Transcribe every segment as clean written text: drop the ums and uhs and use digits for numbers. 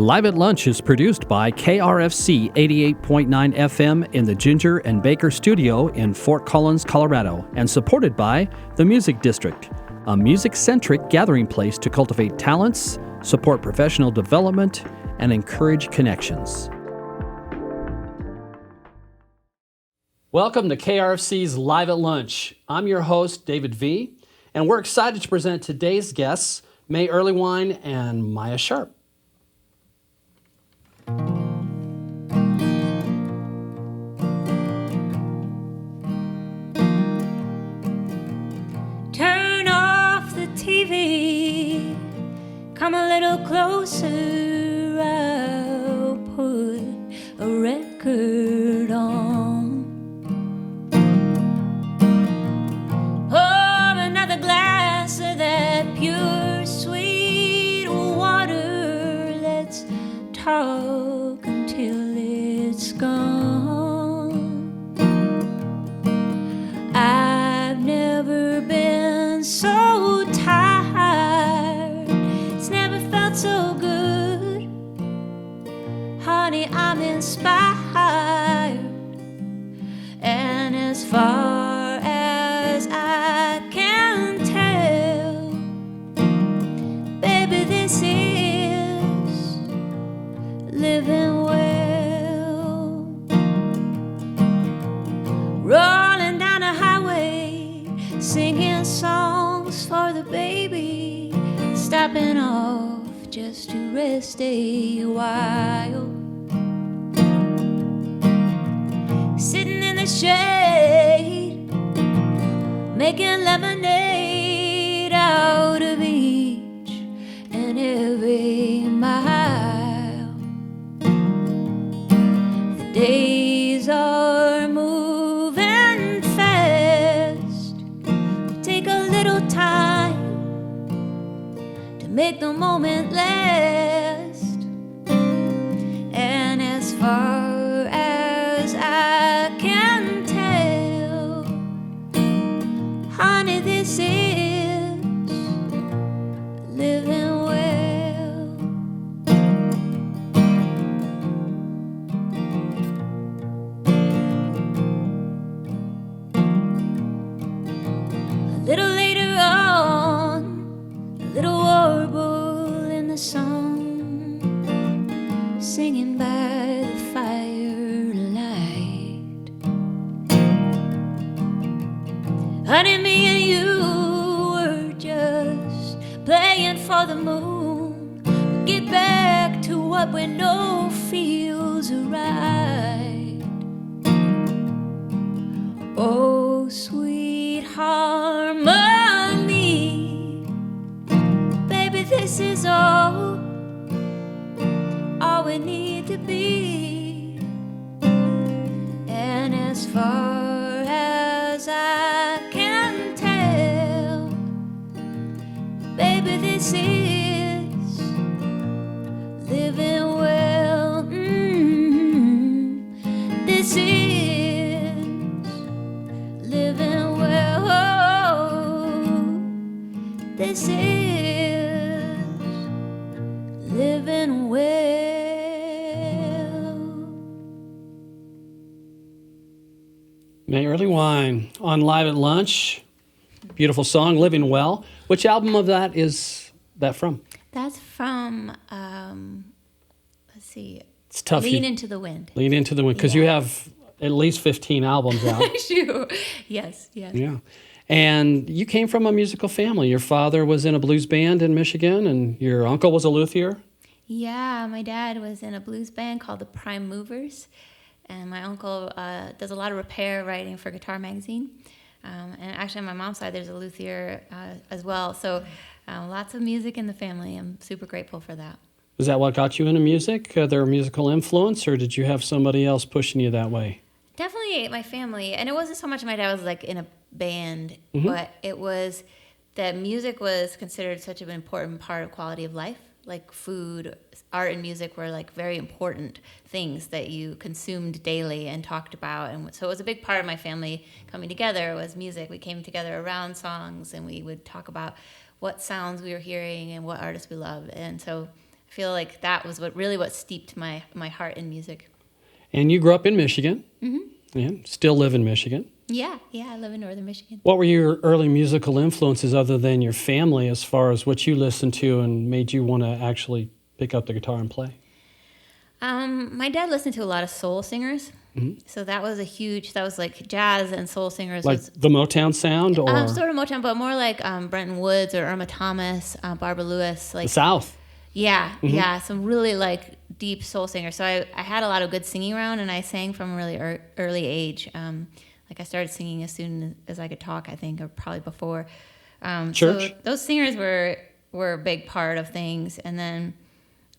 Live at Lunch is produced by KRFC 88.9 FM in the Ginger and Baker Studio in Fort Collins, Colorado, and supported by the Music District, a music-centric gathering place to cultivate talents, support professional development, and encourage connections. Welcome to KRFC's Live at Lunch. I'm your host, David V., and we're excited to present today's guests, May Erlewine and Maia Sharp. Turn off the TV, come a little closer, I'll put a record on. Pour another glass of that pure sweet water, let's talk until it's gone. I've never been so tired, it's never felt so good. Honey, I'm inspired, and as far as I can tell, baby, this is living well. Rolling down a highway, singing songs for the baby, stopping off just to rest a while. Sitting in the shade, making lemonade out of each and every mile. The days are moving fast, take a little time to make the moment last. And as far as I can tell, honey, this is living well. A little later on, a little warble in the sun, singing by the firelight. Honey, me and you were just playing for the moon. Get back to what we know feels right. Oh, sweet harmony, baby, this is all we need to be. And as far as I can tell, baby, this is living well. This is living well. This is living well. May Erlewine on Live at Lunch. Beautiful song, Living Well. Which album of that is that from? That's from, let's see. It's tough. Lean Into the Wind. Lean Into the Wind, because you have at least 15 albums out. Sure. Yes. Yeah. And you came from a musical family. Your father was in a blues band in Michigan, and your uncle was a luthier. Yeah, my dad was in a blues band called the Prime Movers, and my uncle does a lot of repair writing for Guitar Magazine. And actually on my mom's side, there's a luthier as well. So lots of music in the family. I'm super grateful for that. Is that what got you into music? Their musical influence, or did you have somebody else pushing you that way? Definitely my family. And it wasn't so much my dad was like in a band, but it was that music was considered such an important part of quality of life. Like food, art, and music were like very important things that you consumed daily and talked about. And so it was a big part of my family coming together was music. We came together around songs and we would talk about what sounds we were hearing and what artists we loved. And so I feel like that was what steeped my heart in music. And you grew up in Michigan. Mm-hmm. Yeah, still live in Michigan. Yeah, I live in northern Michigan. What were your early musical influences other than your family as far as what you listened to and made you want to actually pick up the guitar and play? My dad listened to a lot of soul singers. Mm-hmm. So that was like jazz and soul singers. Like the Motown sound? Or sort of Motown, but more like Brenton Woods or Irma Thomas, Barbara Lewis. Like the South. Yeah, yeah, some really like deep soul singers. So I had a lot of good singing around, and I sang from a really early age. Like I started singing as soon as I could talk, I think, or probably before. Church? So those singers were a big part of things. And then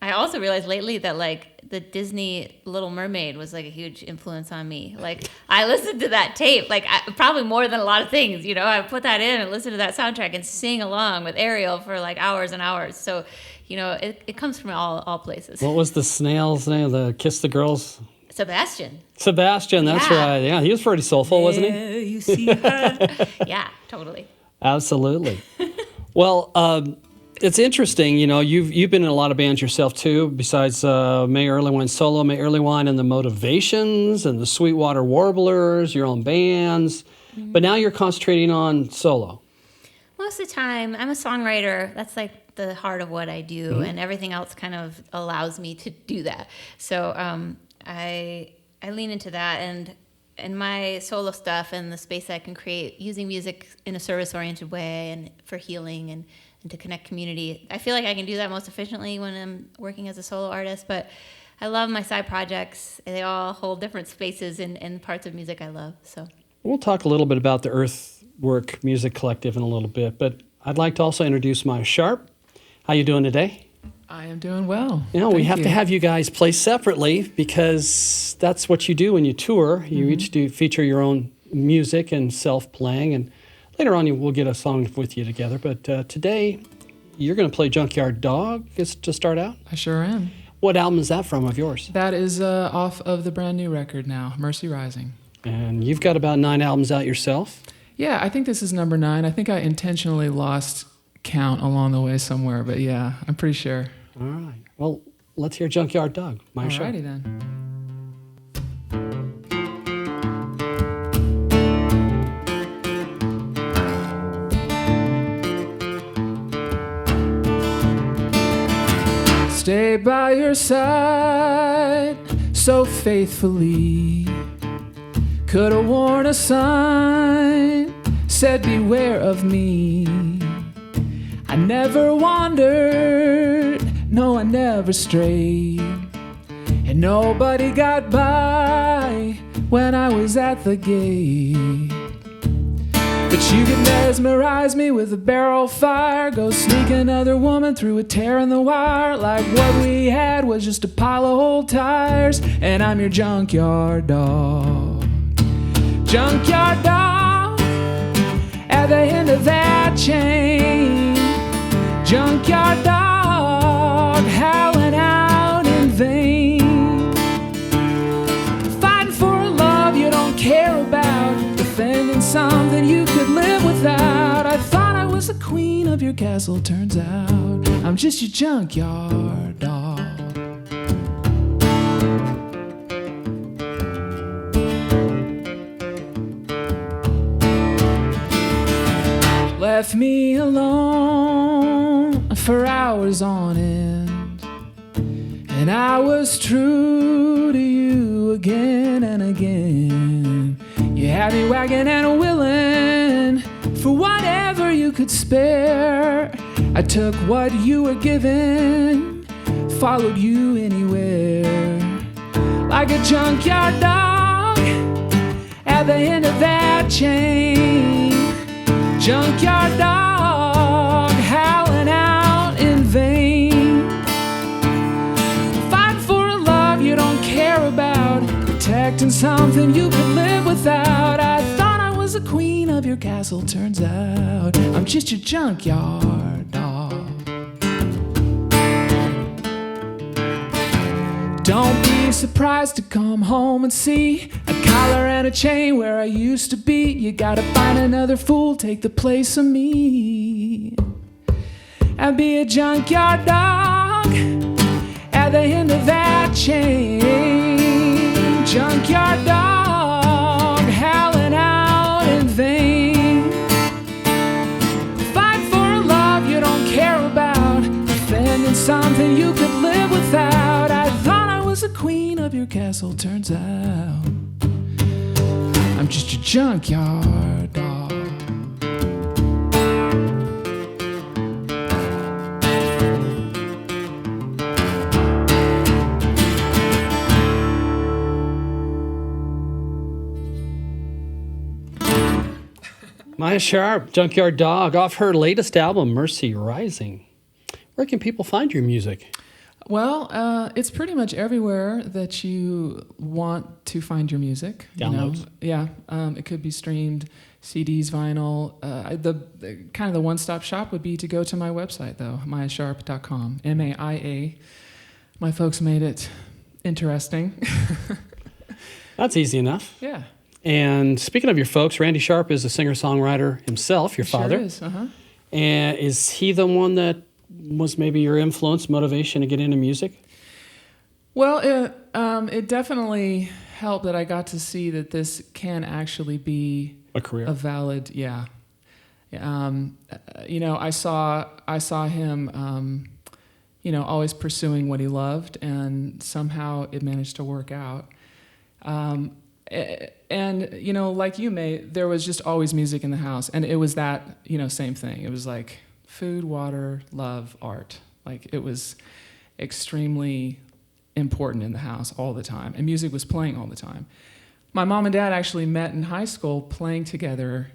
I also realized lately that like the Disney Little Mermaid was like a huge influence on me. Like I listened to that tape, like probably more than a lot of things, you know. I put that in and listened to that soundtrack and sing along with Ariel for like hours and hours. So, you know, it comes from all places. What was the snail's name? The Kiss the Girls? Sebastian, that's right. Yeah, he was pretty soulful, wasn't he? You see her. Yeah, totally. Absolutely. Well, it's interesting, you know, you've been in a lot of bands yourself too, besides May Erlewine Solo, May Erlewine and the Motivations and the Sweetwater Warblers, your own bands. Mm-hmm. But now you're concentrating on solo. Most of the time, I'm a songwriter. That's like the heart of what I do, and everything else kind of allows me to do that. So I lean into that, and my solo stuff and the space I can create using music in a service-oriented way and for healing and to connect community. I feel like I can do that most efficiently when I'm working as a solo artist, but I love my side projects. They all hold different spaces in parts of music I love. So we'll talk a little bit about the Earthwork Music Collective in a little bit, but I'd like to also introduce Maya Sharp. How you doing today? I am doing well. You know, we have to have you guys play separately because that's what you do when you tour. You each feature your own music and self-playing, and later on we'll get a song with you together. But today, you're going to play Junkyard Dog to start out? I sure am. What album is that from of yours? That is off of the brand new record now, Mercy Rising. And you've got about 9 albums out yourself? Yeah, I think this is number 9. I think I intentionally lost count along the way somewhere, but yeah, I'm pretty sure. All right. Well, let's hear Junkyard Dog. All righty then. Stay by your side so faithfully. Could've worn a sign, said beware of me. I never wandered, no, I never strayed, and nobody got by when I was at the gate. But you could mesmerize me with a barrel fire, go sneak another woman through a tear in the wire, like what we had was just a pile of old tires, and I'm your junkyard dog. Junkyard dog, at the end of that chain. Junkyard dog, howling out in vain. Fighting for a love you don't care about, defending something you could live without. I thought I was the queen of your castle, turns out I'm just your junkyard dog. Left me alone for hours on end, and I was true to you again and again. You had me wagging and willing for whatever you could spare. I took what you were given, followed you anywhere. Like a junkyard dog at the end of that chain. Junkyard dog, howling out in vain. Fighting for a love you don't care about, protecting something you could live without. I thought I was the queen of your castle, turns out I'm just your junkyard dog. Don't be surprised to come home and see a collar and a chain where I used to be. You gotta find another fool, take the place of me, and be a junkyard dog chain, junkyard dog howling out in vain. Fight for a love you don't care about, defending something you could live without. I thought I was the queen of your castle, turns out I'm just a junkyard dog. Maia Sharp, Junkyard Dog, off her latest album, Mercy Rising. Where can people find your music? Well, it's pretty much everywhere that you want to find your music. Downloads. Yeah, it could be streamed, CDs, vinyl. The kind of the one-stop shop would be to go to my website, though, maiasharp.com, MAIA. My folks made it interesting. That's easy enough. Yeah. And speaking of your folks, Randy Sharp is a singer-songwriter himself, your father. Sure is, uh-huh. And is he the one that was maybe your influence, motivation to get into music? Well, it definitely helped that I got to see that this can actually be A career. a valid, yeah. I saw him, always pursuing what he loved, and somehow it managed to work out. And, like you, May, there was just always music in the house. And it was that, same thing. It was like food, water, love, art. Like it was extremely important in the house all the time. And music was playing all the time. My mom and dad actually met in high school playing together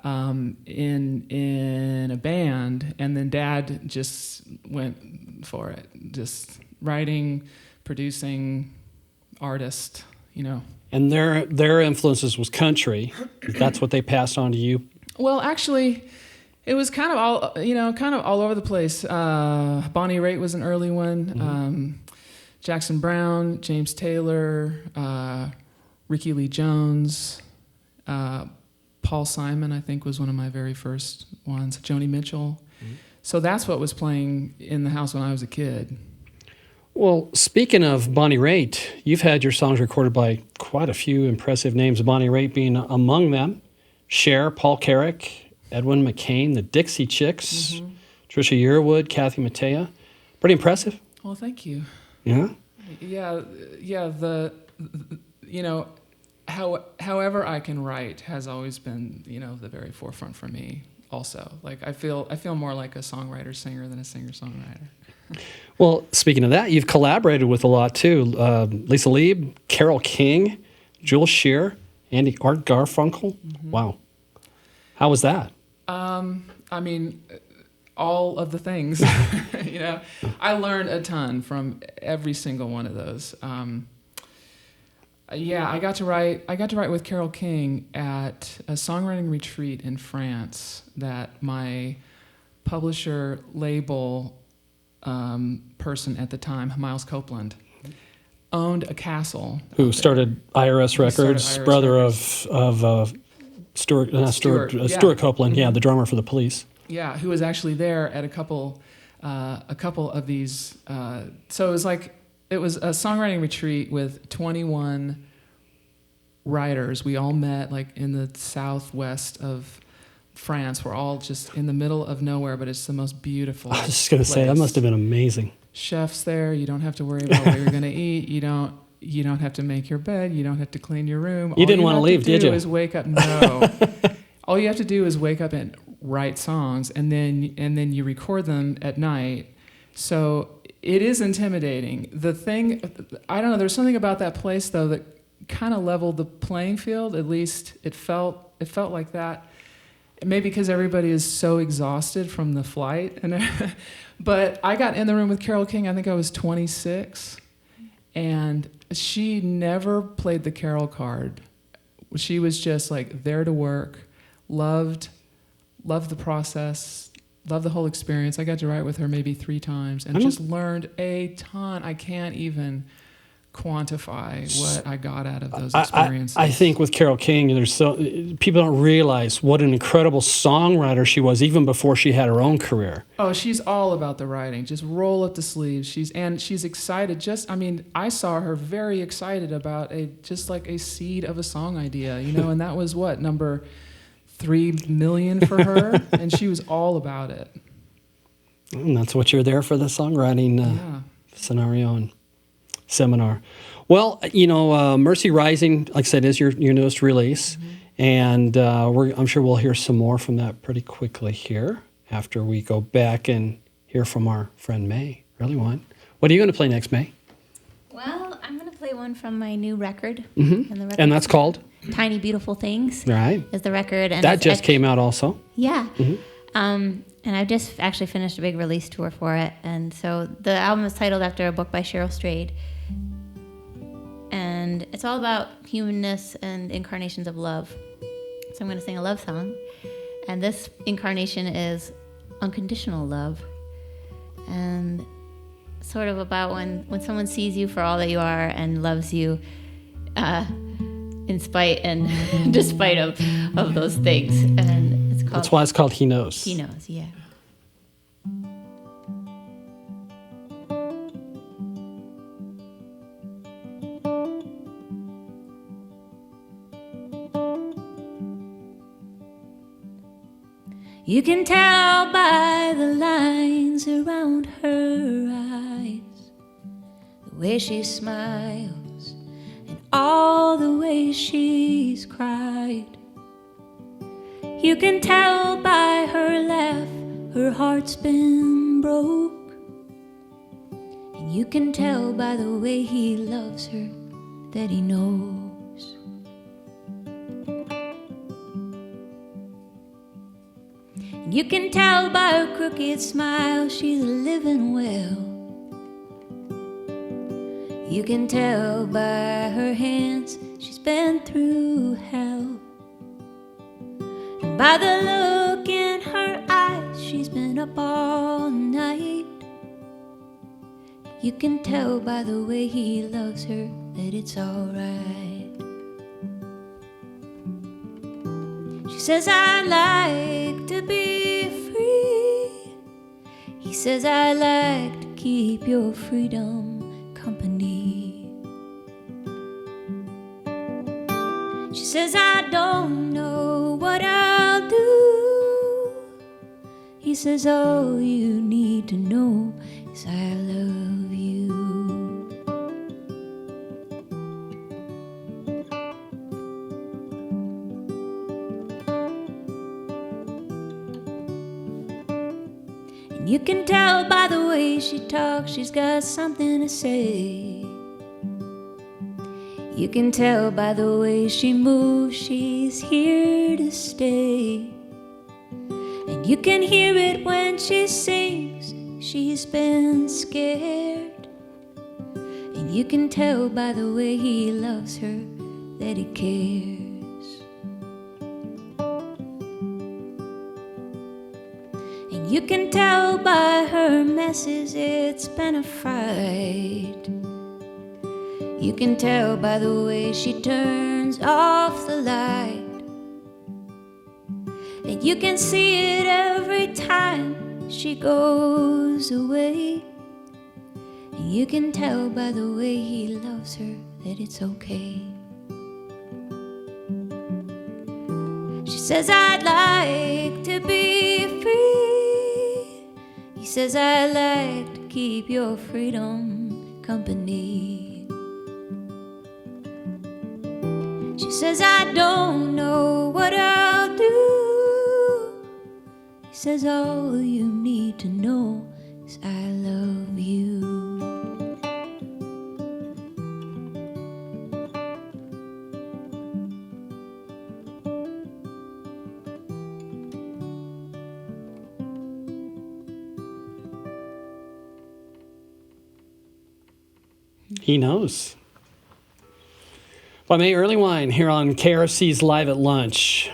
in a band. And then dad just went for it. Just writing, producing, artist, And their influences was country. That's what they passed on to you. Well, actually, it was kind of all over the place. Bonnie Raitt was an early one. Mm-hmm. Jackson Browne, James Taylor, Ricky Lee Jones, Paul Simon, I think, was one of my very first ones. Joni Mitchell. Mm-hmm. So that's what was playing in the house when I was a kid. Well, speaking of Bonnie Raitt, you've had your songs recorded by quite a few impressive names, Bonnie Raitt being among them. Cher, Paul Carrick, Edwin McCain, the Dixie Chicks, mm-hmm. Trisha Yearwood, Kathy Mattea. Pretty impressive. Well, thank you. Yeah? Yeah, however I can write has always been, the very forefront for me also. Like I feel more like a songwriter-singer than a singer-songwriter. Well, speaking of that, you've collaborated with a lot too. Lisa Lieb, Carole King, Jules Shear, Art Garfunkel. Mm-hmm. Wow. How was that? All of the things. I learned a ton from every single one of those. I got to write with Carole King at a songwriting retreat in France that my publisher label person at the time, Miles Copeland, owned a castle. Who started IRS Records, brother Records. of Stuart Copeland, the drummer for the Police. Yeah, who was actually there at a couple of these. So it was a songwriting retreat with 21 writers. We all met in the southwest of France. We're all just in the middle of nowhere, but it's the most beautiful I was just going to say, that must have been amazing. Chefs there. You don't have to worry about what you're going to eat. You don't have to make your bed. You don't have to clean your room. You didn't want to leave, did you? All you have to do is wake up. No. All you have to do is wake up and write songs, and then you record them at night. So it is intimidating. The thing, I don't know, there's something about that place, though, that kind of leveled the playing field. At least it felt like that. Maybe because everybody is so exhausted from the flight. But I got in the room with Carole King, I think I was 26, and she never played the Carole card. She was just there to work, loved the process, loved the whole experience. I got to write with her maybe 3 times and just learned a ton. I can't even quantify what I got out of those experiences. I think with Carole King, people don't realize what an incredible songwriter she was even before she had her own career. Oh, she's all about the writing. Just roll up the sleeves. She's excited. I saw her very excited about just like a seed of a song idea, and that was what, number 3 million for her, and she was all about it. And that's what you're there for, the songwriting scenario and seminar. Well, Mercy Rising, like I said, is your newest release, and I'm sure we'll hear some more from that pretty quickly here after we go back and hear from our friend May, Erlewine. What are you going to play next, May? Well, I'm going to play one from my new record. And that's called? Tiny Beautiful Things. Right. Is the record. And that just came out also? Yeah. And I've just actually finished a big release tour for it. And so the album is titled after a book by Cheryl Strayed. And it's all about humanness and incarnations of love. So I'm going to sing a love song. And this incarnation is unconditional love. And sort of about when someone sees you for all that you are and loves you in spite and despite of those things. And it's called... That's why it's called He Knows. He Knows, yeah. You can tell by the lines around her eyes, the way she smiles, and all the ways she's cried. You can tell by her laugh, her heart's been broke. And you can tell by the way he loves her that he knows. You can tell by her crooked smile she's living well. You can tell by her hands she's been through hell. And by the look in her eyes she's been up all night. You can tell by the way he loves her that it's alright. She says, I like to be free. He says, I like to keep your freedom company. She says, I don't know what I'll do. He says, all you need to know is I love you. You can tell by the way she talks, she's got something to say. You can tell by the way she moves, she's here to stay. And you can hear it when she sings, she's been scared. And you can tell by the way he loves her that he cares. You can tell by her messes it's been a fight. You can tell by the way she turns off the light. And you can see it every time she goes away. And you can tell by the way he loves her that it's okay. She says, I'd like to be free. He says, I like to keep your freedom company. She says, I don't know what I'll do. He says, all you need to know is I love you. He knows. Well, May Erlewine here on KRFC's Live at Lunch.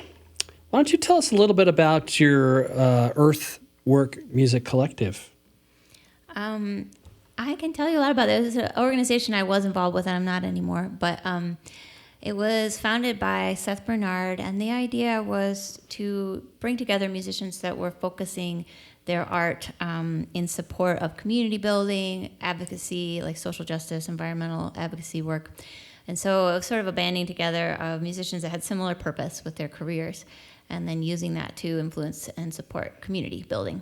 Why don't you tell us a little bit about your Earthwork Music Collective? I can tell you a lot about it. It was an organization I was involved with, and I'm not anymore. But it was founded by Seth Bernard, and the idea was to bring together musicians that were focusing their art in support of community building, advocacy, like social justice, environmental advocacy work. And so it was sort of a banding together of musicians that had similar purpose with their careers, and then using that to influence and support community building.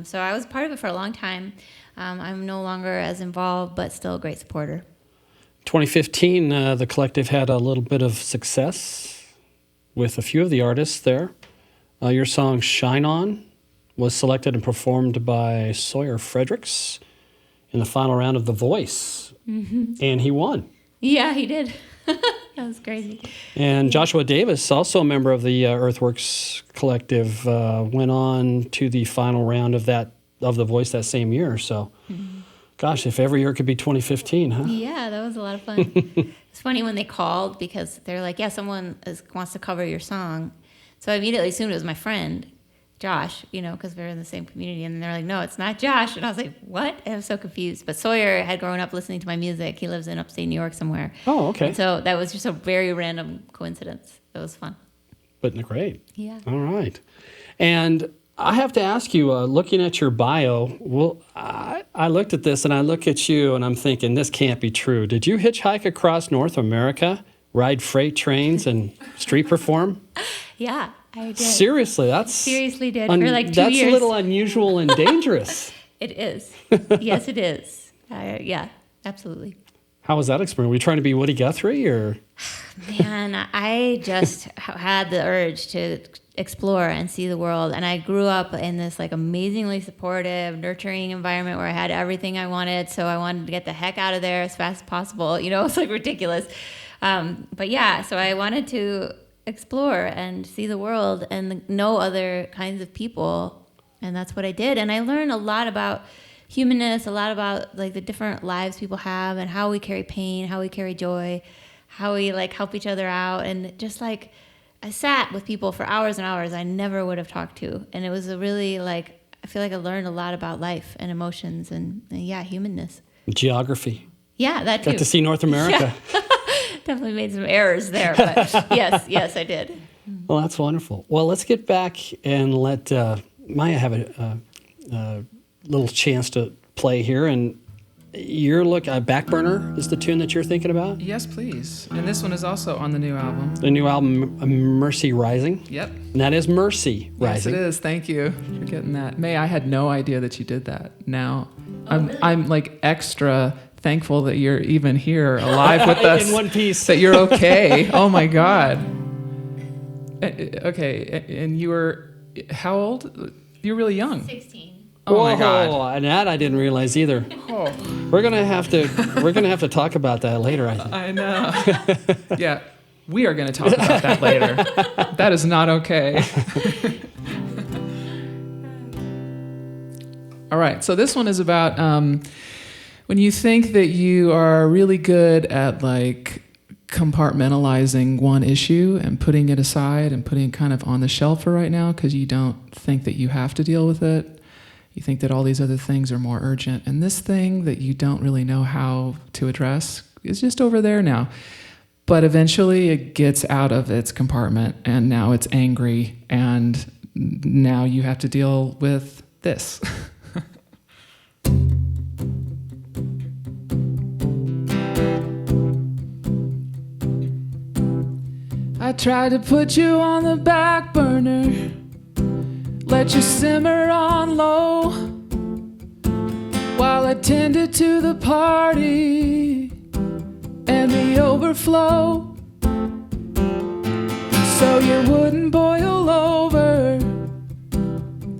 So I was part of it for a long time. I'm no longer as involved, but still a great supporter. 2015, the collective had a little bit of success with a few of the artists there. Your song Shine On was selected and performed by Sawyer Fredericks in the final round of The Voice, and he won. Yeah, he did. That was crazy. And Joshua Davis, also a member of the Earthworks collective, went on to the final round of The Voice that same year. So, gosh, if every year could be 2015, huh? Yeah, that was a lot of fun. It's funny when they called because they're like, yeah, someone wants to cover your song. So I immediately assumed it was my friend, Josh, because we're in the same community. And they're like, no, it's not Josh. And I was like, what? And I was so confused. But Sawyer had grown up listening to my music. He lives in upstate New York somewhere. Oh, okay. And so that was just a very random coincidence. It was fun. But great. Yeah. All right. And I have to ask you, looking at your bio, well, I looked at this and I look at you and I'm thinking, this can't be true. Did you hitchhike across North America, ride freight trains, and street perform? Yeah, I did. Seriously, Seriously did for like 2 that's years. A little unusual and dangerous. It is. Yes, it is. Yeah, absolutely. How was that experience? Were you trying to be Woody Guthrie, or? Man, I just had the urge to explore and see the world. And I grew up in this like amazingly supportive, nurturing environment where I had everything I wanted. So I wanted to get the heck out of there as fast as possible. It's like ridiculous. But yeah, so I wanted to explore and see the world and know other kinds of people. And that's what I did. And I learned a lot about humanness, a lot about like the different lives people have and how we carry pain, how we carry joy, how we like help each other out. And just like I sat with people for hours and hours I never would have talked to. And it was a really like, I feel like I learned a lot about life and emotions and yeah, humanness. Geography. Yeah, that too. Got to see North America. Yeah. Definitely made some errors there, but yes, I did. Well, that's wonderful. Well, let's get back and let Maya have a little chance to play here. And Backburner is the tune that you're thinking about? Yes, please. And this one is also on the new album. The new album, Mercy Rising? Yep. And that is Mercy Rising. Yes, it is. Thank you for getting that. May, I had no idea that you did that. Now, I'm like extra thankful that you're even here alive with us. In one piece. That you're okay. Oh my God. Okay, and you were, how old? You were really young. 16. Oh my God. And that I didn't realize either. Oh. We're gonna have to talk about that later, I think. I know. Yeah, we are going to talk about that later. That is not okay. All right, so this one is about when you think that you are really good at like compartmentalizing one issue and putting it aside and putting it kind of on the shelf for right now because you don't think that you have to deal with it. You think that all these other things are more urgent. And this thing that you don't really know how to address is just over there now. But eventually it gets out of its compartment and now it's angry and now you have to deal with this. I tried to put you on the back burner, let you simmer on low, while I tended to the party and the overflow, so you wouldn't boil over.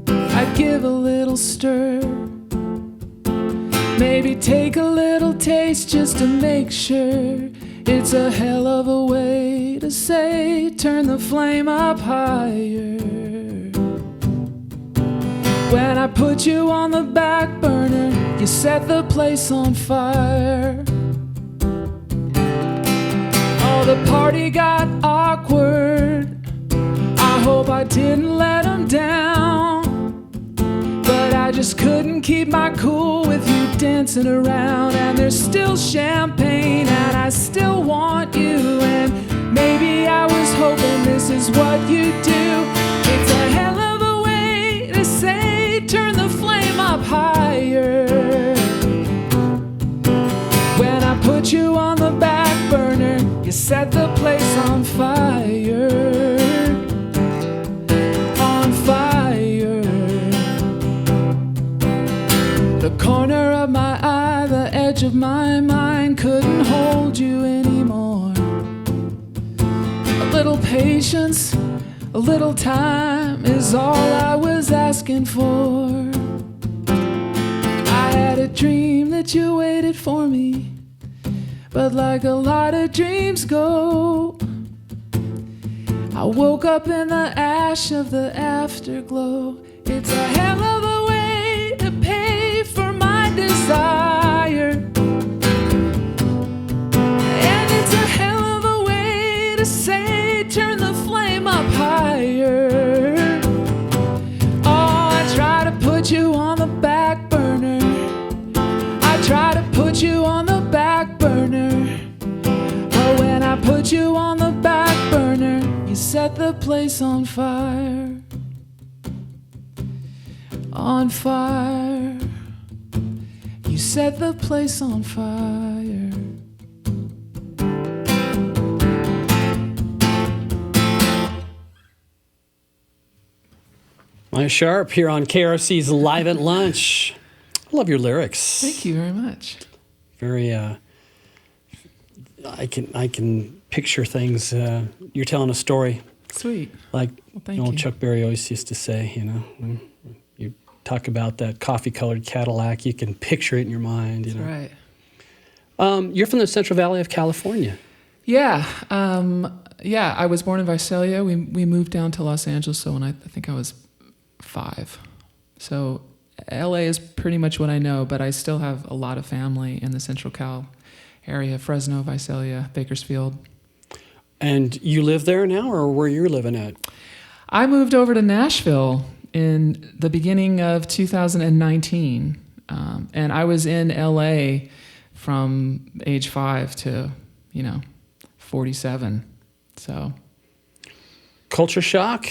I'd give a little stir, maybe take a little taste just to make sure. It's a hell of a way to say, turn the flame up higher. When I put you on the back burner, you set the place on fire. Oh, the party got awkward. I hope I didn't let them down, but I just couldn't keep my cool with you dancing dancing around, and there's still champagne, and I still want you, and maybe I was hoping this is what you do. It's a hell of a way to say, turn the flame up higher. When I put you on the back burner, you set the place on fire. On fire. The corner of my eye, the edge of my mind couldn't hold you anymore. A little patience, a little time is all I was asking for. I had a dream that you waited for me, but like a lot of dreams go, I woke up in the ash of the afterglow. It's a hell of a way to pay for my desire, and it's a hell of a way to say, turn the flame up higher. Oh, I try to put you on the back burner. I try to put you on the back burner. But when I put you on the back burner, you set the place on fire. On fire. You set the place on fire. Maya Sharp here on KRFC's Live at Lunch. I love your lyrics. Thank you very much. Very, I can picture things. You're telling a story. Sweet. Like thank old you. Chuck Berry always used to say, you know, when you talk about that coffee-colored Cadillac, you can picture it in your mind. You That's know. right. You're from the Central Valley of California. Yeah. Yeah, I was born in Visalia. We moved down to Los Angeles when I think I was 5. So LA is pretty much what I know, but I still have a lot of family in the Central Cal area, Fresno, Visalia, Bakersfield. And you live there now, or where you're living at? I moved over to Nashville in the beginning of 2019, and I was in LA from age 5 to, 47. So, Culture shock?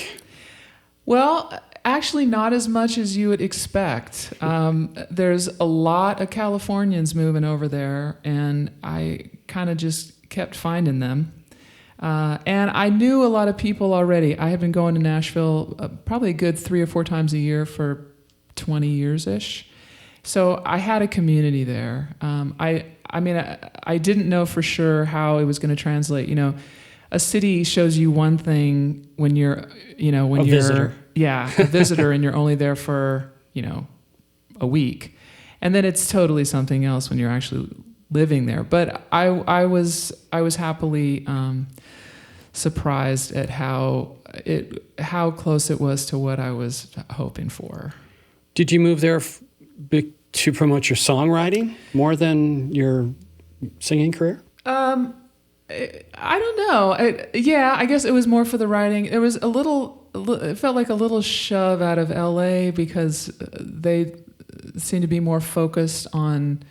well, actually not as much as you would expect. There's a lot of Californians moving over there, and I kind of just kept finding them. And I knew a lot of people already. I had been going to Nashville probably a good 3 or 4 times a year for 20 years-ish. So I had a community there. I didn't know for sure how it was going to translate. A city shows you one thing when you're, when you're visitor. Yeah, a visitor, and you're only there for, a week. And then it's totally something else when you're actually living there. But I was happily surprised at how close it was to what I was hoping for. Did you move there to promote your songwriting more than your singing career? I don't know. I guess it was more for the writing. It was it felt like a little shove out of LA because they seemed to be more focused on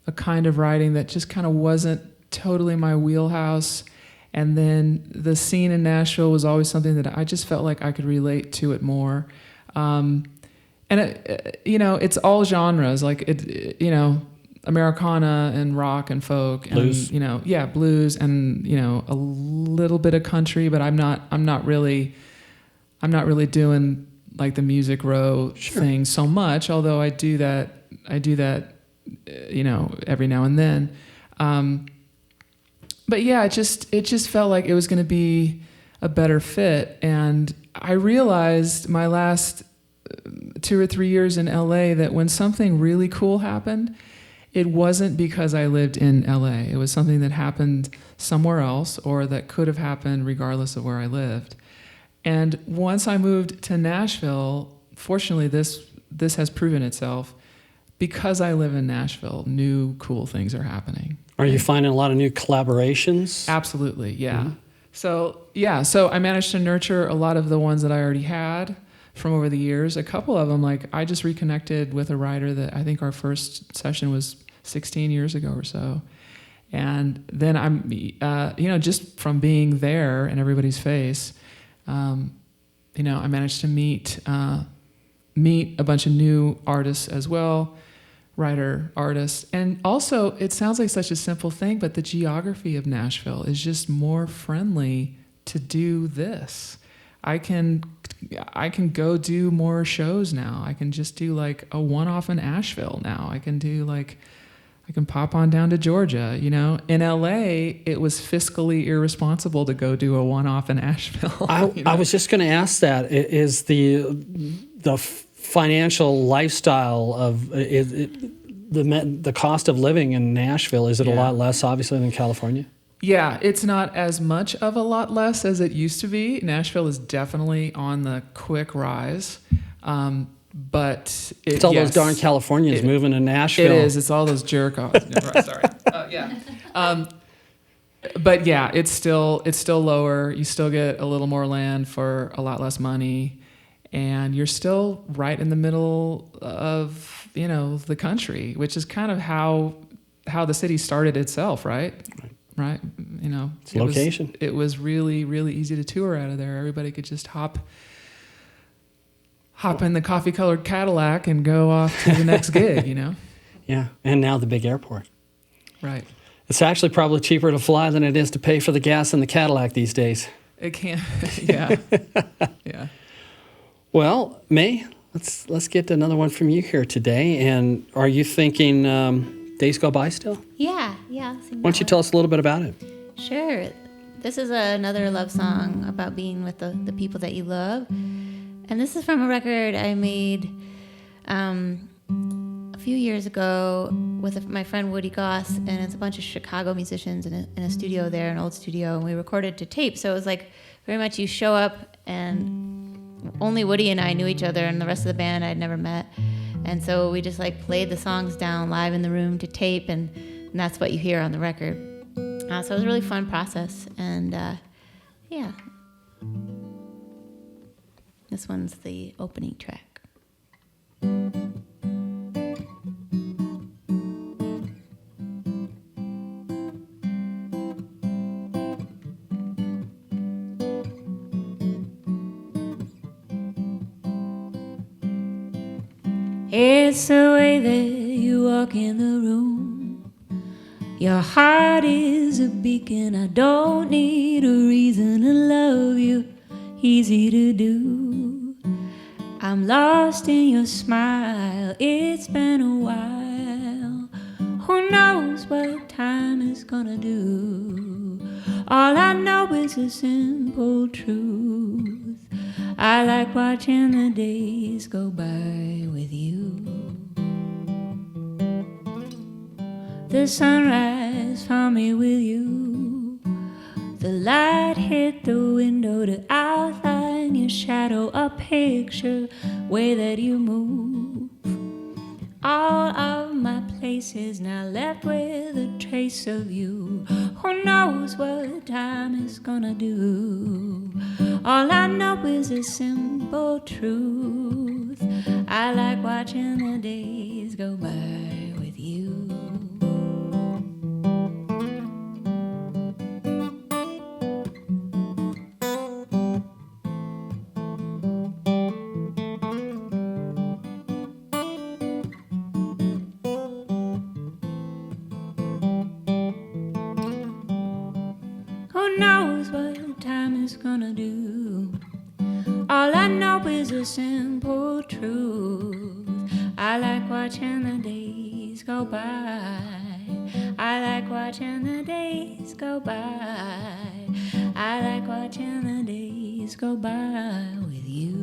a kind of writing that just kind of wasn't totally my wheelhouse. And then the scene in Nashville was always something that I just felt like I could relate to it more. And it's all genres, like Americana and rock and folk and blues. Blues and a little bit of country, but I'm not really doing like the Music Row thing so much, although I do that every now and then. But yeah, it just felt like it was going to be a better fit, and I realized my last 2 or 3 years in LA that when something really cool happened, it wasn't because I lived in LA. It was something that happened somewhere else, or that could have happened regardless of where I lived. And once I moved to Nashville, fortunately this has proven itself. Because I live in Nashville, new cool things are happening. Are you finding a lot of new collaborations? Absolutely, yeah. Mm-hmm. So I managed to nurture a lot of the ones that I already had from over the years. A couple of them, like I just reconnected with a writer that I think our first session was 16 years ago or so. And then I'm, just from being there in everybody's face, I managed to meet a bunch of new artists as well, writer, artists. And also, it sounds like such a simple thing, but the geography of Nashville is just more friendly to do this. I can go do more shows now. I can just do like a one-off in Asheville now. I can pop on down to Georgia, In LA, it was fiscally irresponsible to go do a one-off in Asheville. I was just going to ask that. Is the financial lifestyle of the cost of living in Nashville, is it a lot less, obviously, than California? Yeah, it's not as much of a lot less as it used to be. Nashville is definitely on the quick rise. But it's all those darn Californians moving to Nashville. It is. It's all those jerk-offs. No, right, sorry. But yeah, it's still lower. You still get a little more land for a lot less money, and you're still right in the middle of the country, which is kind of how the city started itself, right? Right. It's location. It was really, really easy to tour out of there. Everybody could just hop in the coffee-colored Cadillac and go off to the next gig, Yeah, and now the big airport. Right. It's actually probably cheaper to fly than it is to pay for the gas in the Cadillac these days. It can, yeah. Yeah. Well, May, let's get another one from you here today. And are you thinking Days Go By still? Yeah. Why don't you tell us a little bit about it? Sure. This is another love song about being with the people that you love. And this is from a record I made a few years ago with my friend Woody Goss, and it's a bunch of Chicago musicians in a studio there, an old studio, and we recorded to tape. So it was like very much you show up, and only Woody and I knew each other, and the rest of the band I'd never met. And so we just like played the songs down live in the room to tape, and that's what you hear on the record. So it was a really fun process, and yeah. This one's the opening track. It's the way that you walk in the room. Your heart is a beacon. I don't need a reason to love you. Easy to do. I'm lost in your smile. It's been a while. Who knows what time is gonna do? All I know is a simple truth. I like watching the days go by with you. The sunrise found me with you. The light hit the window to outline your shadow, a picture, way that you move. All of my places now left with a trace of you. Who knows what time is gonna do? All I know is a simple truth. I like watching the days go by with you. Who knows what time is gonna do? All I know is a simple truth. I like watching the days go by. I like watching the days go by. I like watching the days go by with you.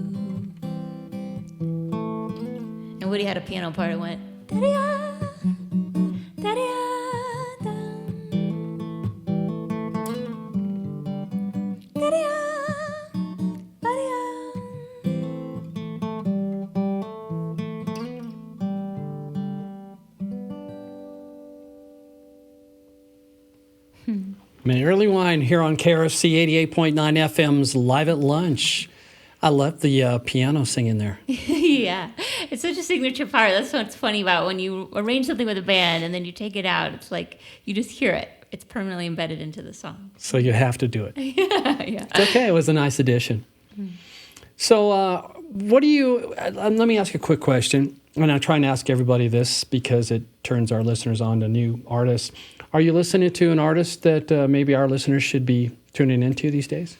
And Woody had a piano part that went da-dee-ah, da-dee-ah, da. Da-dee-ah, da-dee-ah. Erlewine here on KRFC 88.9 FM's Live at Lunch. I love the piano singing there. Yeah, It's such a signature part. That's what's funny about when you arrange something with a band and then you take it out. It's like you just hear it. It's permanently embedded into the song. So you have to do it. Yeah. It's okay. It was a nice addition. So what do you, let me ask you a quick question. And I'm trying to ask everybody this because it turns our listeners on to new artists. Are you listening to an artist that maybe our listeners should be tuning into these days?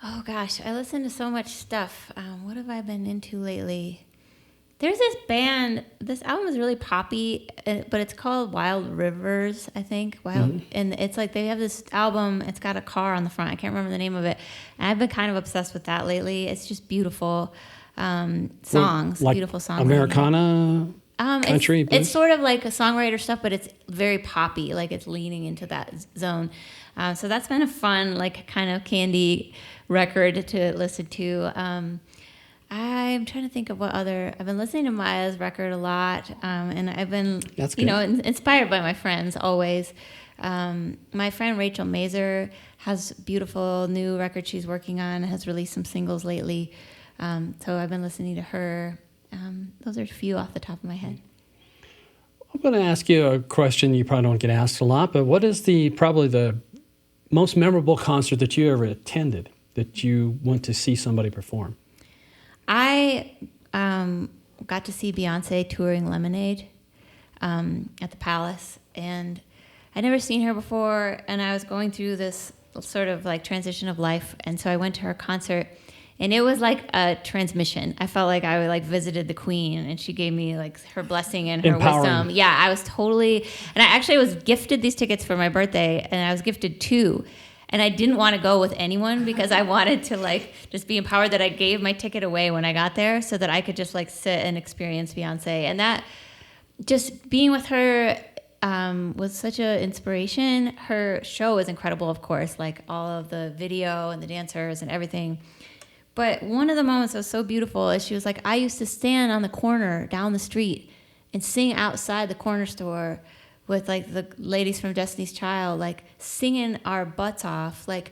Oh, gosh. I listen to so much stuff. What have I been into lately? There's this band. This album is really poppy, but it's called Wild Rivers, I think. And it's like they have this album. It's got a car on the front. I can't remember the name of it. And I've been kind of obsessed with that lately. It's just beautiful songs, like beautiful songs. Americana, country. It's sort of like a songwriter stuff, but it's very poppy. Like it's leaning into that zone. So that's been a fun, like kind of candy record to listen to. I'm trying to think of what other. I've been listening to Maia's record a lot, and I've been, inspired by my friends always. My friend Rachel Mazer has a beautiful new record she's working on. Has released some singles lately, so I've been listening to her. Those are a few off the top of my head. I'm going to ask you a question you probably don't get asked a lot, but what is probably the most memorable concert that you ever attended that you went to see somebody perform? I got to see Beyonce touring Lemonade at the Palace, and I'd never seen her before, and I was going through this sort of like transition of life, and so I went to her concert, and it was like a transmission. I felt like I like visited the Queen, and she gave me like her blessing and her wisdom. Yeah, I was totally, and I actually was gifted these tickets for my birthday, and I was gifted 2. And I didn't want to go with anyone because I wanted to like just be empowered that I gave my ticket away when I got there so that I could just like sit and experience Beyonce. And that just being with her was such an inspiration. Her show is incredible, of course, like all of the video and the dancers and everything. But one of the moments that was so beautiful is she was like, I used to stand on the corner down the street and sing outside the corner store with like the ladies from Destiny's Child, like singing our butts off. Like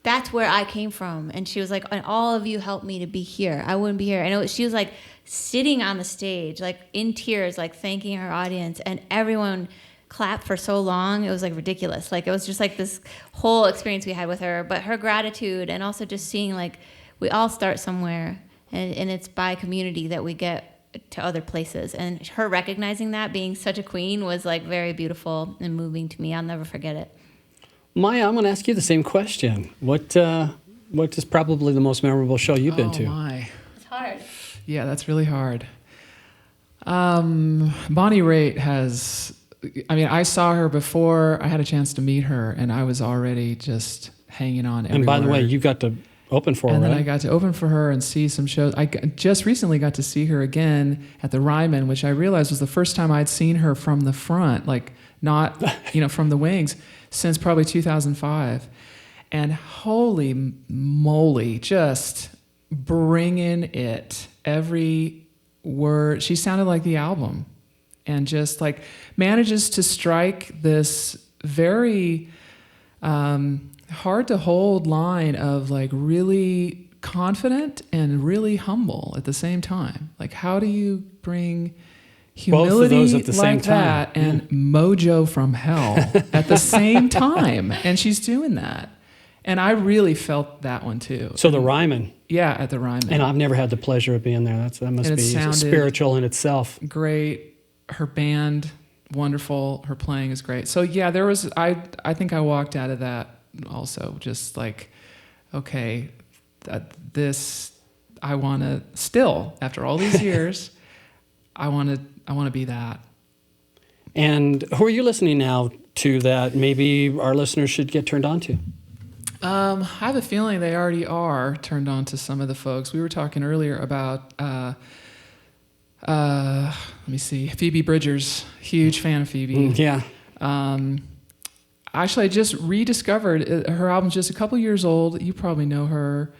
that's where I came from. And she was like, and all of you helped me to be here. I wouldn't be here. And she was like sitting on the stage, like in tears, like thanking her audience, and everyone clapped for so long. It was like ridiculous. Like it was just like this whole experience we had with her, but her gratitude, and also just seeing like we all start somewhere, and it's by community that we get to other places, and her recognizing that, being such a queen, was like very beautiful and moving to me. I'll never forget it. Maya, I'm going to ask you the same question. What is probably the most memorable show you've been to? Oh my, it's hard. Yeah, that's really hard. Bonnie Raitt has. I mean, I saw her before I had a chance to meet her, and I was already just hanging on every And by the way, word. you got to open for her, and then right? I got to open for her and see some shows. I just recently got to see her again at the Ryman, which I realized was the first time I'd seen her from the front, like not, from the wings, since probably 2005. And holy moly, just bringing it. Every word. She sounded like the album, and just like manages to strike this very hard to hold line of like really confident and really humble at the same time. Like, how do you bring humility both of those at the like same time that and mojo from hell at the same time? And she's doing that. And I really felt that one too. So the Ryman. Yeah, at the Ryman. And I've never had the pleasure of being there. That must be spiritual in itself. Great. Her band, wonderful. Her playing is great. So yeah, there was, I think I walked out of that also just like, okay, I want to still, after all these years, I want to be that. And who are you listening now to that maybe our listeners should get turned on to? I have a feeling they already are turned on to some of the folks. We were talking earlier about, let me see, Phoebe Bridgers. Huge fan of Phoebe. Yeah. Actually, I just rediscovered her album's just a couple years old. You probably know her.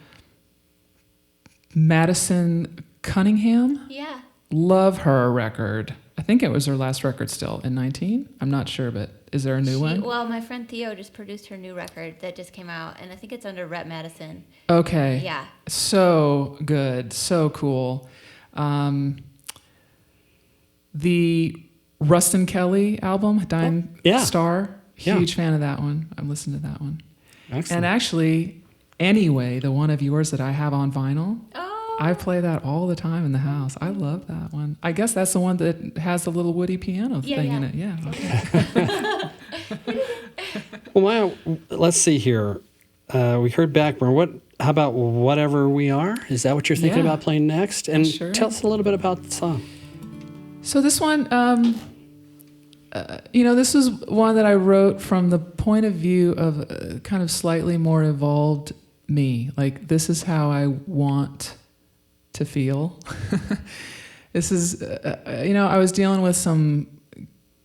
Madison Cunningham. Yeah. Love her record. I think it was her last record still in 19. I'm not sure, but is there a new one? Well, my friend Theo just produced her new record that just came out, and I think it's under Rhett Madison. Okay. Yeah. So good. So cool. the Rustin Kelly album, Dying Star. Huge fan of that one. I've listened to that one. Excellent. And actually, Anyway, the one of yours that I have on vinyl, I play that all the time in the house. I love that one. I guess that's the one that has the little woody piano thing in it. Yeah. Okay. Well, Maya, let's see here. We heard Backburn. How about Whatever We Are? Is that what you're thinking about playing next? And tell us a little bit about the song. So this one, this is one that I wrote from the point of view of kind of slightly more evolved me. Like, this is how I want to feel. This is, I was dealing with some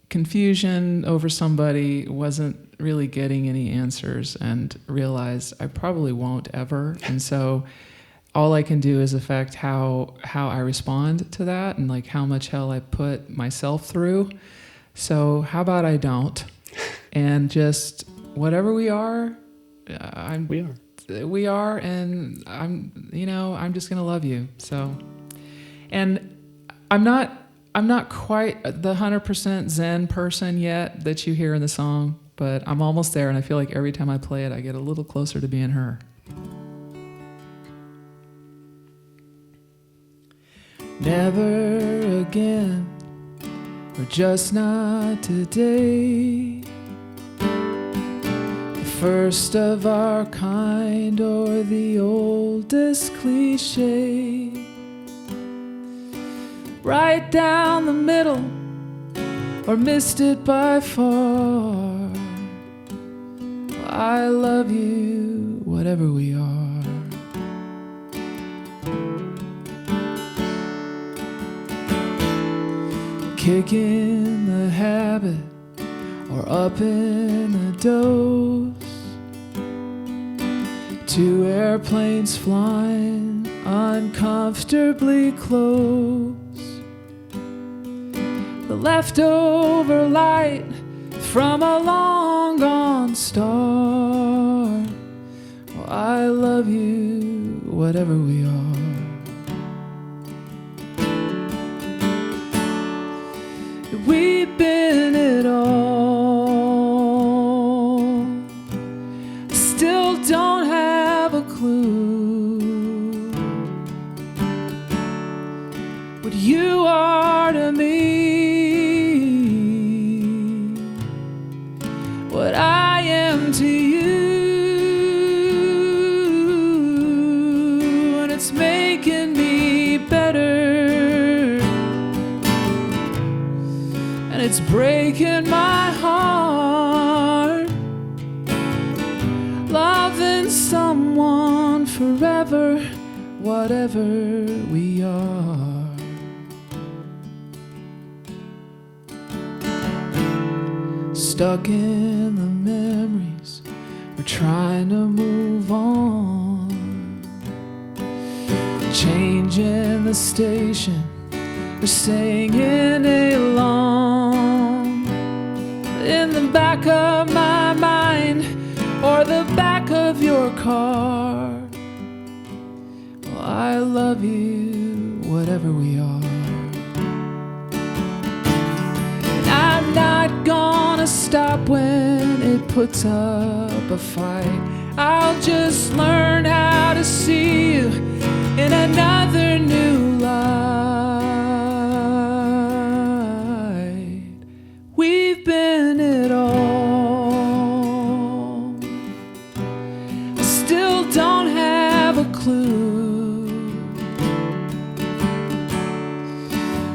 confusion over somebody, wasn't really getting any answers, and realized I probably won't ever. And so all I can do is affect how I respond to that, and like how much hell I put myself through. So how about I don't, and just whatever we are, we are, and I'm just gonna love you. So, and I'm not quite the 100% Zen person yet that you hear in the song, but I'm almost there, and I feel like every time I play it, I get a little closer to being her. Never again, or just not today. The first of our kind, or the oldest cliche. Right down the middle, or missed it by far. I love you, whatever we are. Kicking the habit, or up in a dose. 2 airplanes flying uncomfortably close. The leftover light from a long gone star. Oh, I love you, whatever we are. We've been it all. Still don't have a clue what you are to me, what I am to you, and it's making me better. It's breaking my heart, loving someone forever, whatever we are. Stuck in the memories, we're trying to move on. Changing the station, we're singing along. In the back of my mind, or the back of your car. Well, I love you, whatever we are. And I'm not gonna stop when it puts up a fight. I'll just learn how to see you in another new light. We've been it all. I still don't have a clue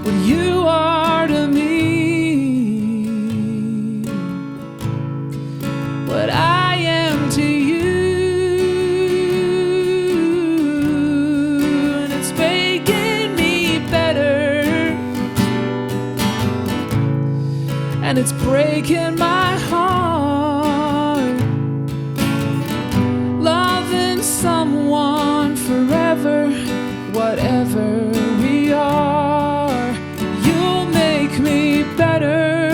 what you are to me, what I am to you, and it's making me better, and it's breaking my heart, loving someone forever, whatever we are. You'll make me better.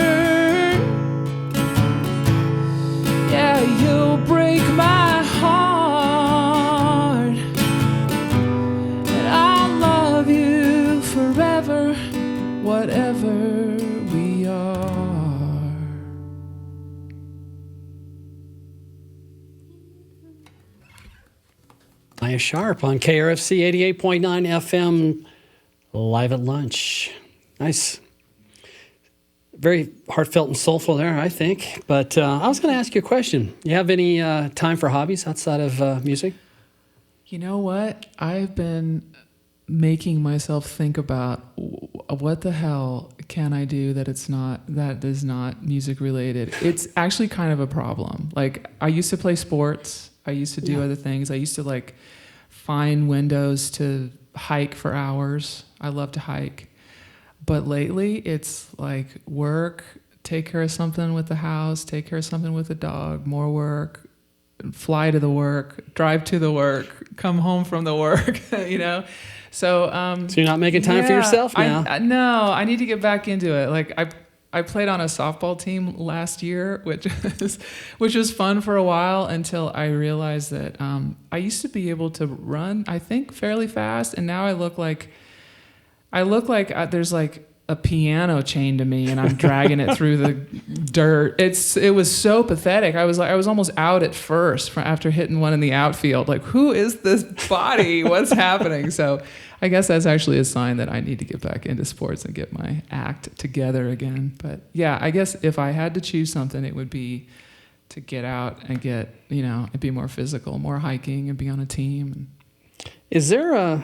Yeah, you'll break my heart, and I'll love you forever, whatever Maia Sharp on KRFC 88.9 FM, live at lunch. Nice. Very heartfelt and soulful there, I think. But I was going to ask you a question. You have any time for hobbies outside of music? You know what? I've been making myself think about what the hell can I do that is not music related. It's actually kind of a problem. Like, I used to play sports. I used to do other things. I used to like find windows to hike for hours. I love to hike. But lately it's like work, take care of something with the house, take care of something with the dog, more work, fly to the work, drive to the work, come home from the work, you know? So you're not making time for yourself now? No, I need to get back into it. Like I played on a softball team last year, which was fun for a while until I realized that I used to be able to run, I think, fairly fast, and now I look like there's like a piano chained to me and I'm dragging it through the dirt. It was so pathetic. I was almost out at first after hitting one in the outfield. Like, who is this body? What's happening? So I guess that's actually a sign that I need to get back into sports and get my act together again. But yeah, I guess if I had to choose something, it would be to get out and get, and be more physical, more hiking and be on a team. Is there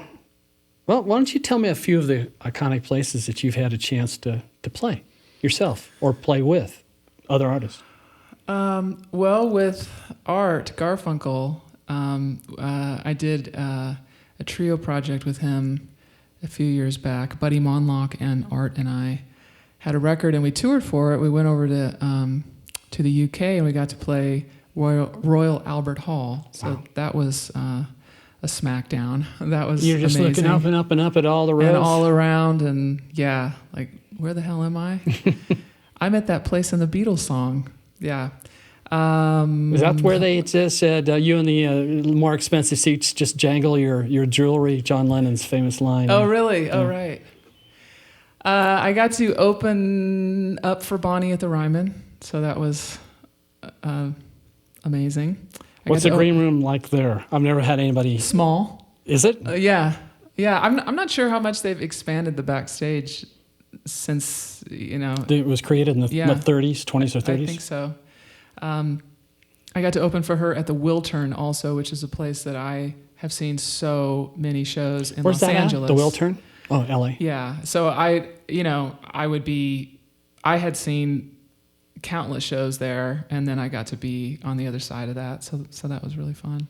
well, why don't you tell me a few of the iconic places that you've had a chance to play yourself or play with other artists? Well, with Art Garfunkel, I did a trio project with him a few years back. Buddy Monlock and Art and I had a record, and we toured for it. We went over to the UK, and we got to play Royal Albert Hall. So that was a smackdown. That was You're just amazing. Looking up and up and up at all the roads. And all around, and yeah, like, where the hell am I? I'm at that place in the Beatles song. Yeah. Is that where they just said you and the more expensive seats just jangle your jewelry? John Lennon's famous line. Oh, really? Yeah. Oh, right. I got to open up for Bonnie at the Ryman, so that was amazing. What's the green room like there? I've never had anybody. Small. Is it? Yeah. I'm not sure how much they've expanded the backstage since it was created in the 30s, 20s or 30s. I think so. I got to open for her at the Wiltern also, which is a place that I have seen so many shows in Los Angeles. At? The Wiltern? Oh, LA. Yeah. So I had seen countless shows there, and then I got to be on the other side of that, so that was really fun.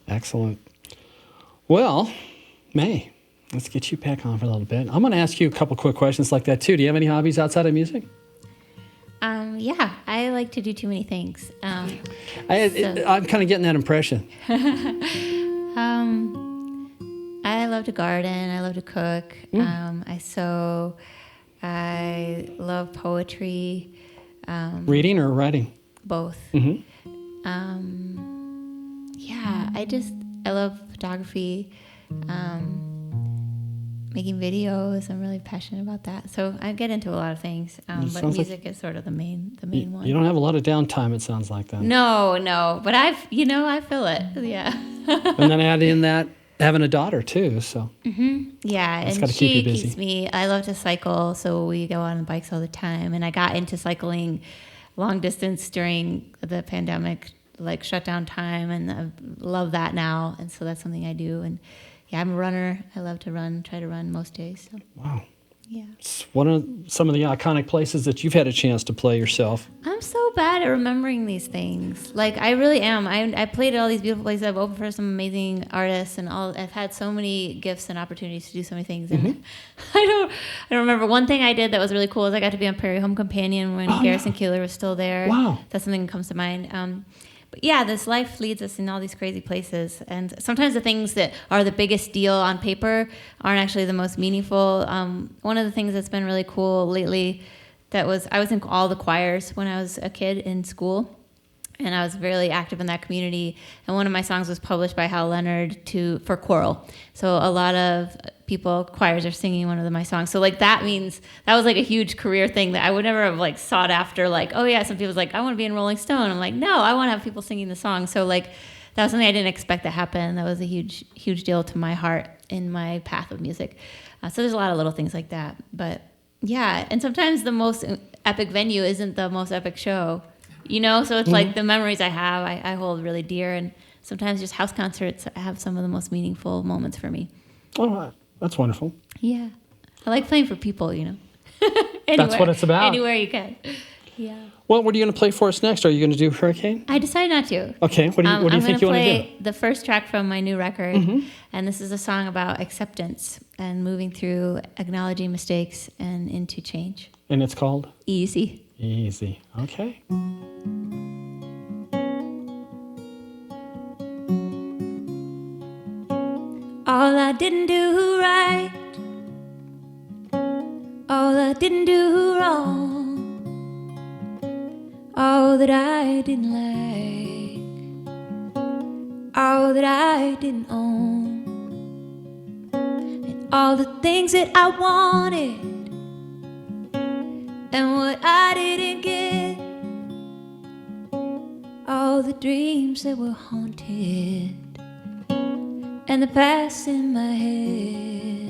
Excellent. Well, May, let's get you back on for a little bit. I'm going to ask you a couple quick questions like that too. Do you have any hobbies outside of music? Yeah, I like to do too many things. I'm kind of getting that impression. I love to garden. I love to cook. I sew. I love poetry. Reading or writing? Both. Mm-hmm. I love photography, making videos. I'm really passionate about that. So I get into a lot of things, but music is sort of the main one. You don't have a lot of downtime, it sounds like that. No, but I feel it. Yeah. And then add in that having a daughter too, so. Mm-hmm. Yeah, that's and she keeps me. I love to cycle, so we go on bikes all the time. And I got into cycling long distance during the pandemic, like shutdown time, and I love that now. And so that's something I do. And yeah, I'm a runner. I love to run. Try to run most days. So. Wow. Yeah. It's some of the iconic places that you've had a chance to play yourself. I'm so bad at remembering these things. Like, I really am. I played at all these beautiful places. I've opened for some amazing artists and all. I've had so many gifts and opportunities to do so many things. And I don't remember. One thing I did that was really cool is I got to be on Prairie Home Companion when Garrison Keillor was still there. Wow. That's something that comes to mind. But yeah, this life leads us in all these crazy places. And sometimes the things that are the biggest deal on paper aren't actually the most meaningful. One of the things that's been really cool lately I was in all the choirs when I was a kid in school. And I was really active in that community. And one of my songs was published by Hal Leonard for choral. So a lot of choirs are singing one of my songs. So like that was like a huge career thing that I would never have like sought after. Like, oh yeah, some people's like, I want to be in Rolling Stone. I'm like, no, I want to have people singing the song. So like that was something I didn't expect to happen. That was a huge deal to my heart in my path of music. So there's a lot of little things like that. But yeah, and sometimes the most epic venue isn't the most epic show, So it's like the memories I have, I hold really dear. And sometimes just house concerts have some of the most meaningful moments for me. Oh, that's wonderful. Yeah. I like playing for people, Anywhere, that's what it's about. Anywhere you can. Yeah. Well, what are you going to play for us next? Are you going to do Hurricane? I decided not to. Okay. What do you think you want to do? I'm going to play the first track from my new record, and this is a song about acceptance and moving through acknowledging mistakes and into change. And it's called? Easy. Easy. Okay. All I didn't do right, all I didn't do wrong, all that I didn't like, all that I didn't own, and all the things that I wanted and what I didn't get, all the dreams that were haunted and the past in my head.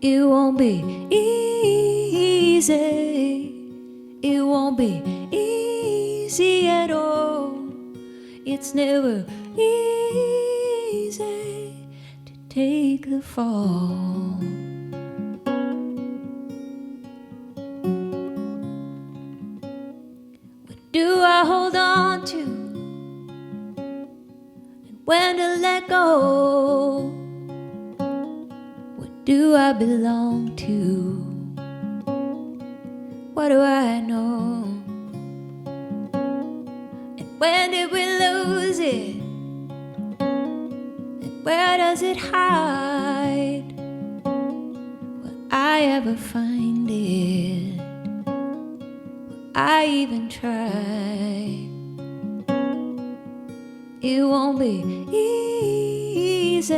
It won't be easy, it won't be easy at all. It's never easy to take the fall. What do I hold on to? When to let go? What do I belong to? What do I know? And when did we lose it? And where does it hide? Will I ever find it? Will I even try? It won't be easy,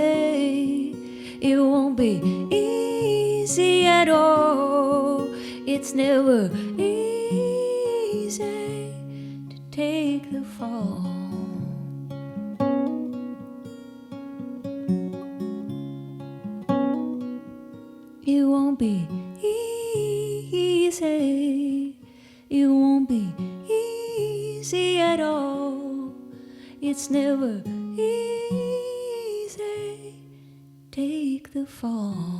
it won't be easy at all. It's never easy to take the fall. It won't be easy, it won't be easy at all. It's never easy, take the fall.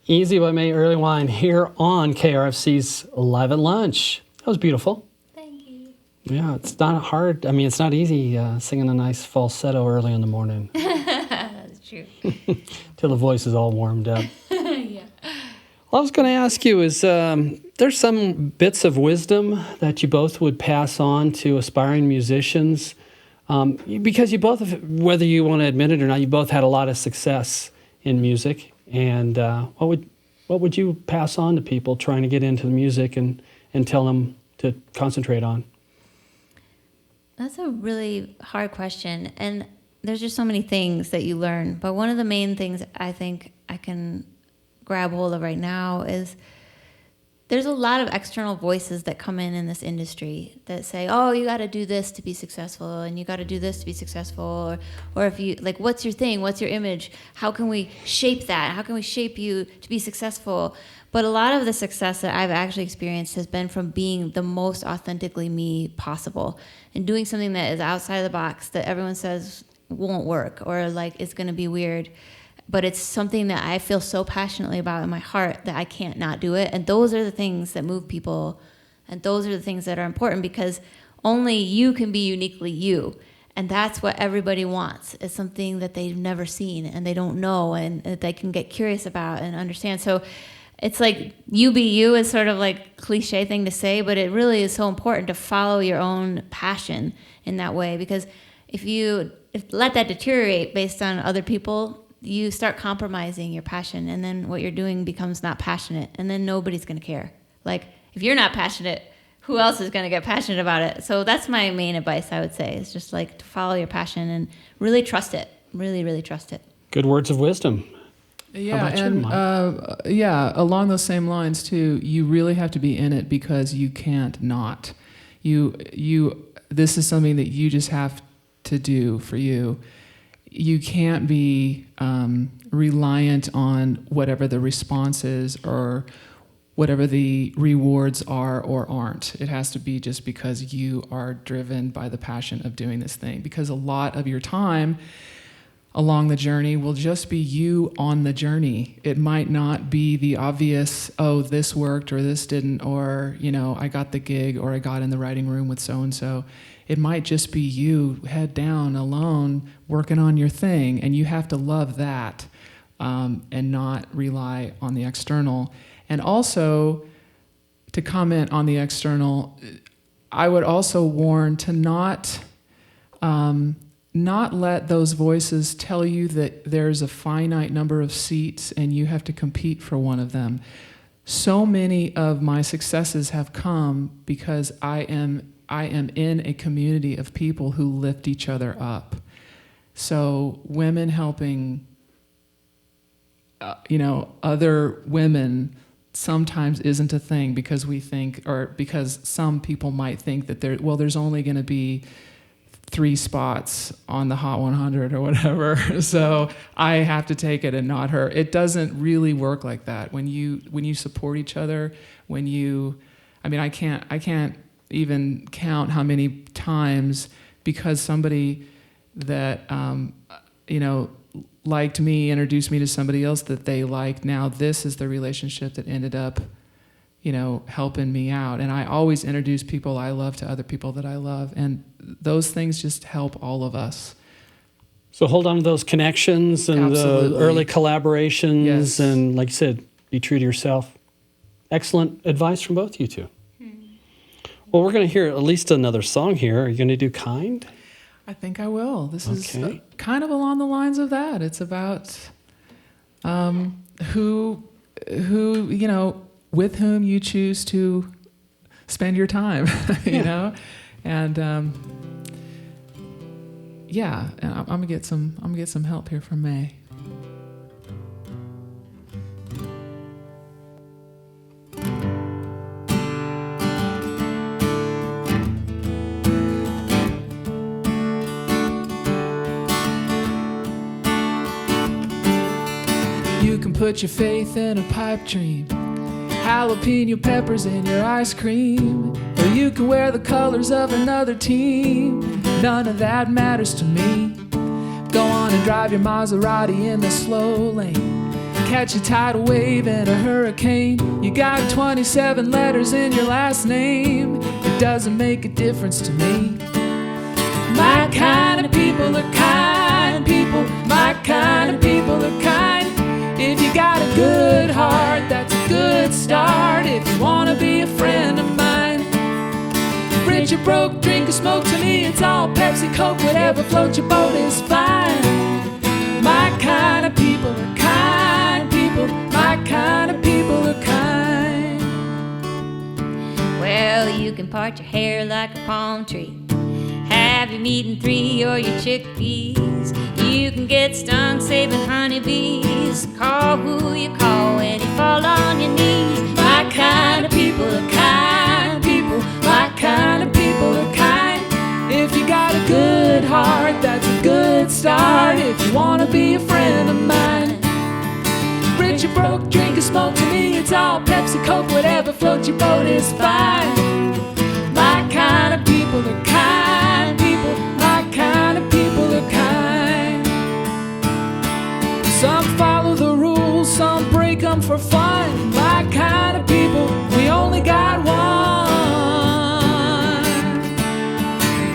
Easy by May Erlewine here on KRFC's Live at Lunch. That was beautiful. Thank you. Yeah, it's not hard. I mean, it's not easy singing a nice falsetto early in the morning. That's true. Till the voice is all warmed up. Yeah. Well, I was going to ask you, is there's some bits of wisdom that you both would pass on to aspiring musicians? Because you both, whether you want to admit it or not, you both had a lot of success in music. And what would you pass on to people trying to get into the music and tell them to concentrate on? That's a really hard question. And there's just so many things that you learn. But one of the main things I think I can grab hold of right now is there's a lot of external voices that come in this industry that say, oh, you got to do this to be successful, and you got to do this to be successful, or if you, like, what's your thing, what's your image, how can we shape that, how can we shape you to be successful? But a lot of the success that I've actually experienced has been from being the most authentically me possible and doing something that is outside of the box that everyone says won't work or like it's going to be weird. But it's something that I feel so passionately about in my heart that I can't not do it. And those are the things that move people. And those are the things that are important because only you can be uniquely you. And that's what everybody wants, is something that they've never seen and they don't know and that they can get curious about and understand. So it's like you be you is sort of like cliche thing to say, but it really is so important to follow your own passion in that way. Because if let that deteriorate based on other people, you start compromising your passion, and then what you're doing becomes not passionate, and then nobody's going to care. Like, if you're not passionate, who else is going to get passionate about it? So that's my main advice, I would say, is just like to follow your passion and really trust it. Really, really trust it. Good words of wisdom. Yeah, How about you, and Mike? along those same lines too. You really have to be in it because you can't not. This is something that you just have to do for you. You can't be reliant on whatever the response is or whatever the rewards are or aren't. It has to be just because you are driven by the passion of doing this thing. Because a lot of your time along the journey will just be you on the journey. It might not be the obvious, oh, this worked or this didn't, or, I got the gig or I got in the writing room with so-and-so. It might just be you, head down, alone, working on your thing, and you have to love that and not rely on the external. And also, to comment on the external, I would also warn to not let those voices tell you that there's a finite number of seats and you have to compete for one of them. So many of my successes have come because I am in a community of people who lift each other up. So women helping, other women sometimes isn't a thing because we think, or because some people might think that there's only going to be 3 spots on the Hot 100 or whatever, so I have to take it and not her. It doesn't really work like that. When you support each other, I can't even count how many times, because somebody that liked me introduced me to somebody else that they liked. Now this is the relationship that ended up helping me out. And I always introduce people I love to other people that I love. And those things just help all of us. So hold on to those connections and the early collaborations. Yes. And like you said, be true to yourself. Excellent advice from both you two. Well, we're going to hear at least another song here. Are you going to do Kind? I think I will. This is Okay. kind of along the lines of that. It's about who with whom you choose to spend your time, and and I'm gonna get some help here from May. You can put your faith in a pipe dream, jalapeno peppers in your ice cream, or you can wear the colors of another team. None of that matters to me. Go on and drive your Maserati in the slow lane, catch a tidal wave in a hurricane. You got 27 letters in your last name. It doesn't make a difference to me. My kind of people are kind people. My kind of people are kind. If you got a good heart, that's a good start. If you want to be a friend of mine, rich or broke, drink or smoke, to me it's all Pepsi, Coke, whatever floats your boat is fine. My kind of people are kind people. My kind of people are kind. Well, you can part your hair like a palm tree, have your meat and 3 or your chickpeas. You can get stung saving honeybees. Call who you call when you fall on your knees. My kind of people are kind people. My kind of people are kind. If you got a good heart, that's a good start. If you want to be a friend of mine, rich or broke, drink or smoke, to me it's all Pepsi, Coke, whatever floats your boat is fine. My kind of people are kind people. My kind of people are kind. Some follow the rules, some break them for fun. My kind of people, we only got one.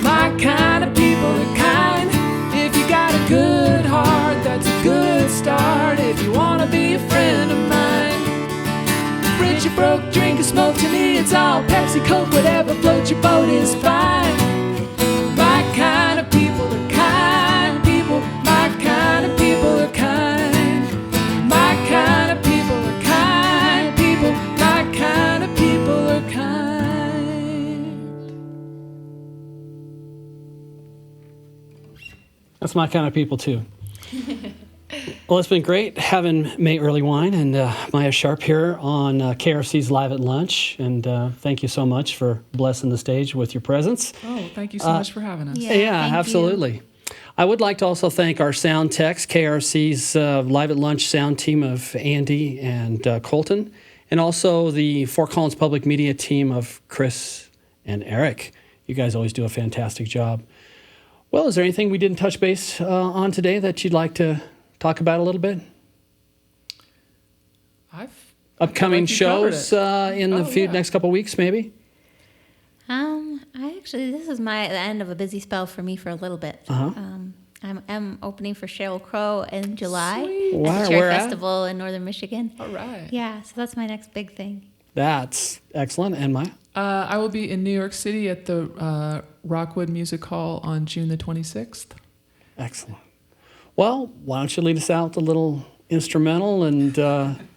My kind of people are kind. If you got a good heart, that's a good start. If you want to be a friend of mine, rich or broke, drink or smoke, to me it's all Pepsi, Coke, whatever floats your boat is fine. My kind of people are kind people. My kind of people are kind. My kind of people are kind people. My kind of people are kind. That's my kind of people too. Well, it's been great having May Erlewine and Maya Sharp here on KRFC's Live at Lunch. And thank you so much for blessing the stage with your presence. Oh, thank you so much for having us. Yeah, thank absolutely. you. I would like to also thank our sound techs, KRFC's Live at Lunch sound team of Andy and Colton, and also the Fort Collins Public Media team of Chris and Eric. You guys always do a fantastic job. Well, is there anything we didn't touch base on today that you'd like to talk about a little bit? Upcoming shows in the next couple of weeks, maybe? This is the end of a busy spell for me for a little bit. I'm opening for Sheryl Crow in July at the Chair Festival in Northern Michigan. All right. Yeah, so that's my next big thing. That's excellent. And Maya? I will be in New York City at the Rockwood Music Hall on June the 26th. Excellent. Well, why don't you lead us out with a little instrumental? And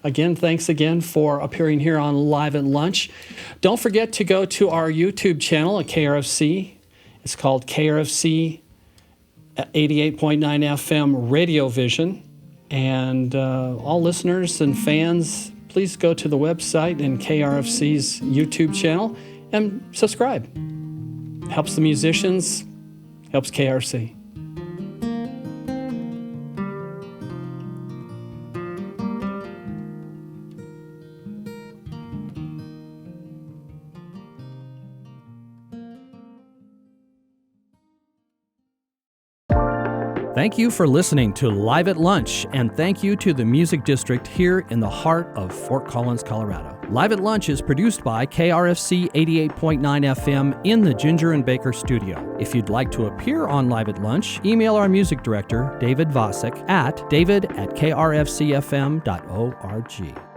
again, thanks again for appearing here on Live at Lunch. Don't forget to go to our YouTube channel at KRFC. It's called KRFC 88.9 FM RadioVision. And all listeners and fans, please go to the website and KRFC's YouTube channel and subscribe. Helps the musicians, helps KRFC. Thank you for listening to Live at Lunch, and thank you to the Music District here in the heart of Fort Collins, Colorado. Live at Lunch is produced by KRFC 88.9 FM in the Ginger and Baker studio. If you'd like to appear on Live at Lunch, email our music director, David Vacek, at david@krfcfm.org.